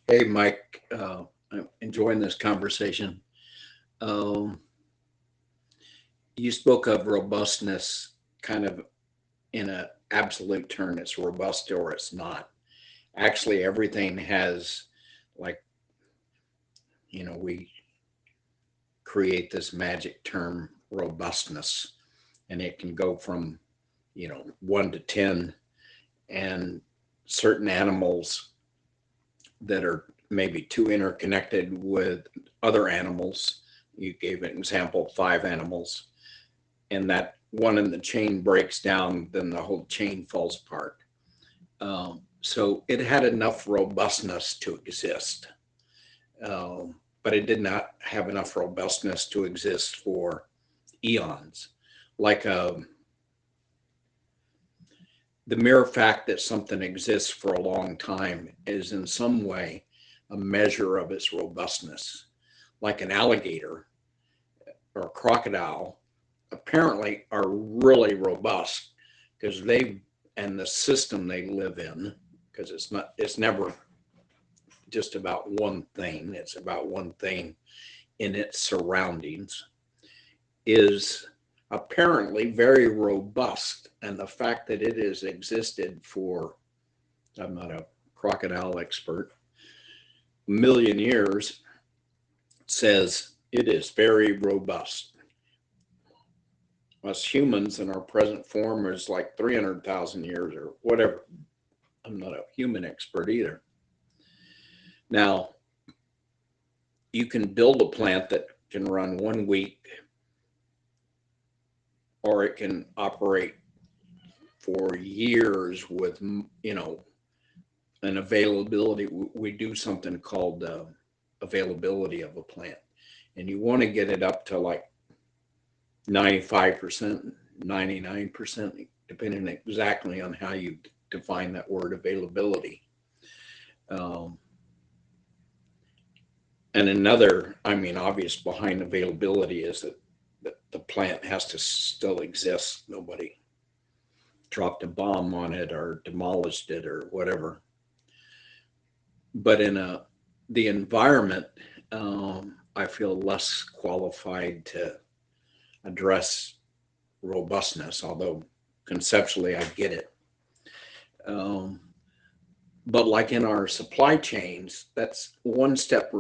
Hey, Mike, I'm enjoying this conversation. Um, you spoke of robustness kind of in an absolute term. It's robust or it's not. Actually, everything has, like, we create this magic term robustness, and it can go from, 1 to 10. And certain animals that are maybe too interconnected with other animals. You gave an example, 5 animals, and that one in the chain breaks down, then the whole chain falls apart. So it had enough robustness to exist, but it did not have enough robustness to exist for eons. Like the mere fact that something exists for a long time is in some way a measure of its robustness. Like an alligator or a crocodile apparently are really robust because they and the system they live in, because it's never just about one thing, it's about one thing in its surroundings, is apparently very robust. And the fact that it has existed for, I'm not a crocodile expert, a million years says it is very robust. Us humans in our present form is like 300,000 years or whatever. I'm not a human expert either. Now, you can build a plant that can run 1 week, or it can operate for years with, an availability. We do something called availability of a plant, and you want to get it up to like 95%, 99%, depending exactly on how you define that word availability. Um, and another, obvious behind availability is that the plant has to still exist. Nobody dropped a bomb on it or demolished it or whatever. But in the environment, I feel less qualified to address robustness, although conceptually I get it. Um, but like in our supply chains, that's one step,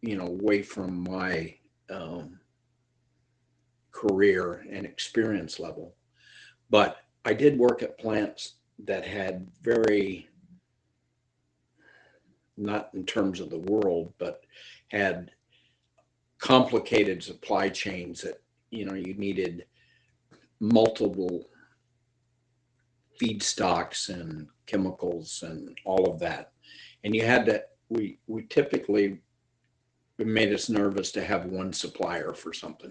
away from my um, career and experience level. But I did work at plants that had very, not in terms of the world, but had complicated supply chains that, you needed multiple feedstocks and chemicals and all of that. And you had to, we typically, it made us nervous to have one supplier for something.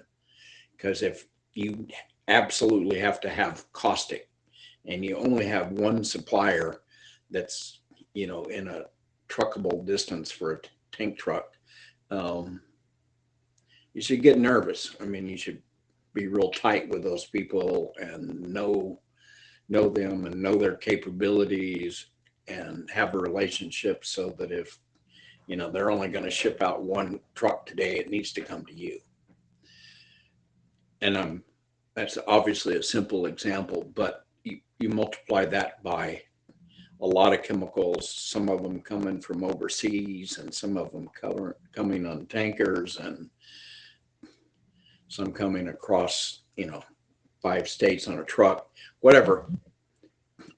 Because if you absolutely have to have caustic and you only have one supplier that's, in a truckable distance for a tank truck, um, you should get nervous. You should be real tight with those people and know them and know their capabilities and have a relationship so that if they're only going to ship out one truck today, it needs to come to you. And that's obviously a simple example, but you multiply that by a lot of chemicals, some of them coming from overseas and some of them coming on tankers and some coming across, 5 states on a truck, whatever.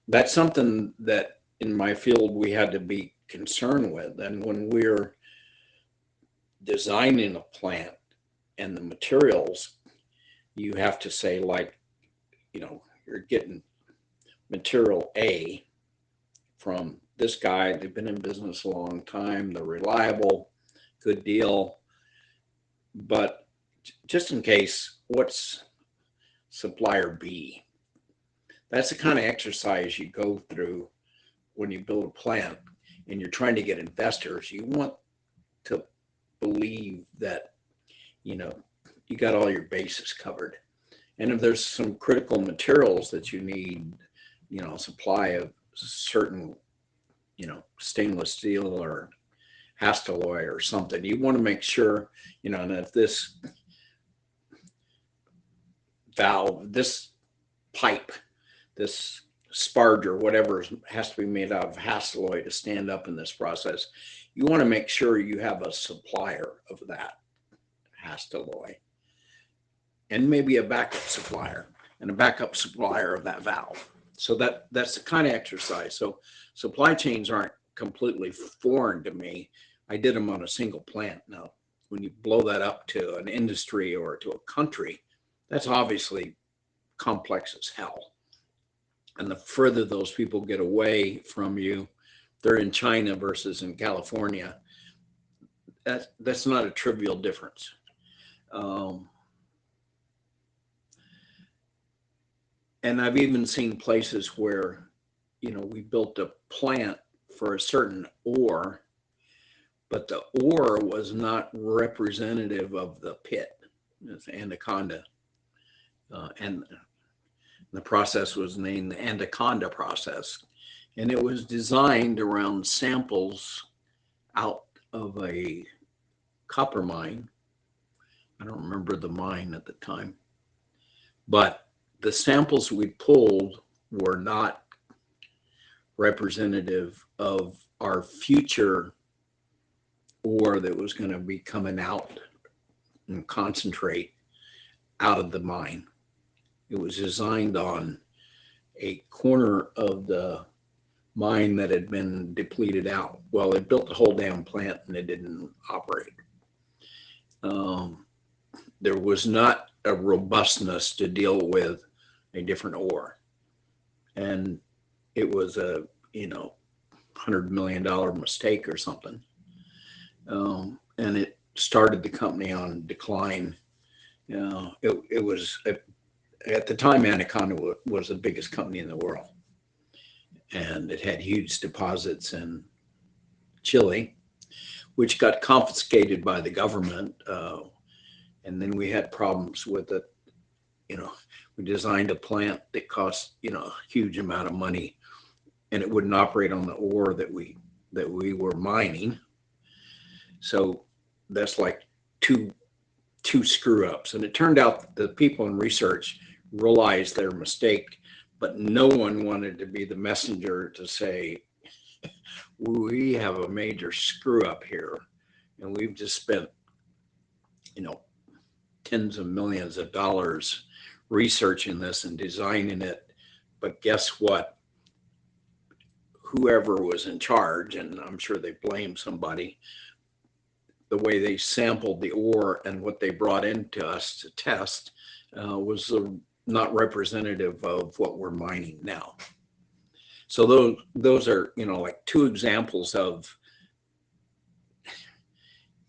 That's something that in my field we had to be concerned with. And when we're designing a plant and the materials, you have to say, like, you're getting material A from this guy. They've been in business a long time, they're reliable, good deal. But just in case, what's supplier B? That's the kind of exercise you go through when you build a plant and you're trying to get investors. You want to believe that, you know, you got all your bases covered. And if there's some critical materials that you need, supply of certain, stainless steel or Hastelloy or something. You want to make sure, and if this valve, this pipe, this sparge or whatever has to be made out of Hastelloy to stand up in this process, you want to make sure you have a supplier of that Hastelloy and maybe a backup supplier and a backup supplier of that valve. So that's the kind of exercise. So supply chains aren't completely foreign to me. I did them on a single plant. Now, when you blow that up to an industry or to a country, that's obviously complex as hell. And the further those people get away from you, they're in China versus in California. That's not a trivial difference. And I've even seen places where, we built a plant for a certain ore, but the ore was not representative of the pit, it's Anaconda. And the process was named the Anaconda process. And it was designed around samples out of a copper mine. I don't remember the mine at the time, but the samples we pulled were not representative of our future ore that was going to be coming out and concentrate out of the mine. It was designed on a corner of the mine that had been depleted out. Well, it built the whole damn plant and it didn't operate. There was not a robustness to deal with a different ore. And it was a, $100 million mistake or something. And it started the company on decline. It was, at the time, Anaconda was the biggest company in the world. And it had huge deposits in Chile, which got confiscated by the government. And then we had problems with it. We designed a plant that cost, a huge amount of money, and it wouldn't operate on the ore that we were mining. So that's like two screw ups. And it turned out the people in research realized their mistake, but no one wanted to be the messenger to say, we have a major screw up here. And we've just spent, tens of millions of dollars researching this and designing it. But guess what? Whoever was in charge, and I'm sure they blamed somebody, the way they sampled the ore and what they brought into us to test was not representative of what we're mining now. So those are, like two examples of,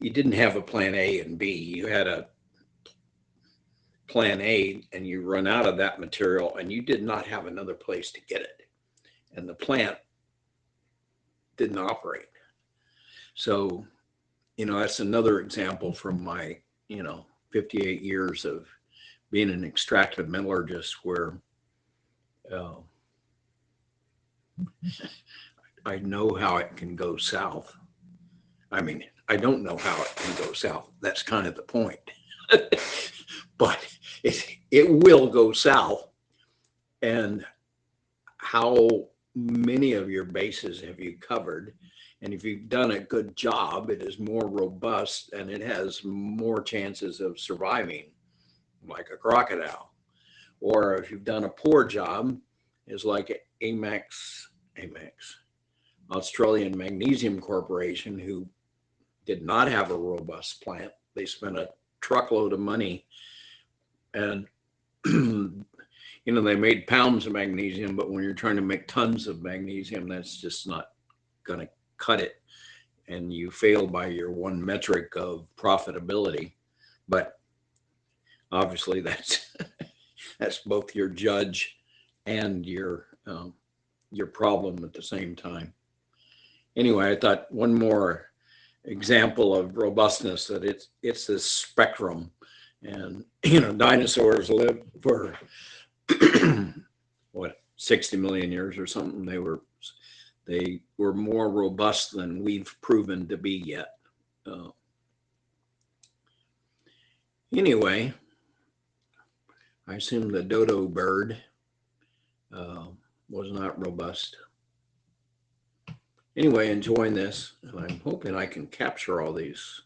you didn't have a plan A and B. You had a plan A and you run out of that material and you did not have another place to get it. And the plant didn't operate. So, that's another example from my, 58 years of being an extractive metallurgist where I know how it can go south. I mean, I don't know how it can go south. That's kind of the point. But it will go south. And how many of your bases have you covered? And if you've done a good job, it is more robust and it has more chances of surviving, like a crocodile. Or if you've done a poor job, it's like Amex, Australian Magnesium Corporation, who did not have a robust plant. They spent a truckload of money and they made pounds of magnesium, but when you're trying to make tons of magnesium, that's just not going to cut it. And you fail by your one metric of profitability. But obviously that's both your judge and your problem at the same time. Anyway, I thought one more example of robustness, that it's this spectrum. And dinosaurs lived for 60 million years or something. They were more robust than we've proven to be yet. Anyway, I assume the dodo bird was not robust. Anyway, enjoying this, and I'm hoping I can capture all these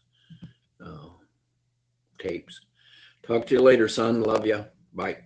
tapes. Talk to you later, son. Love you. Bye.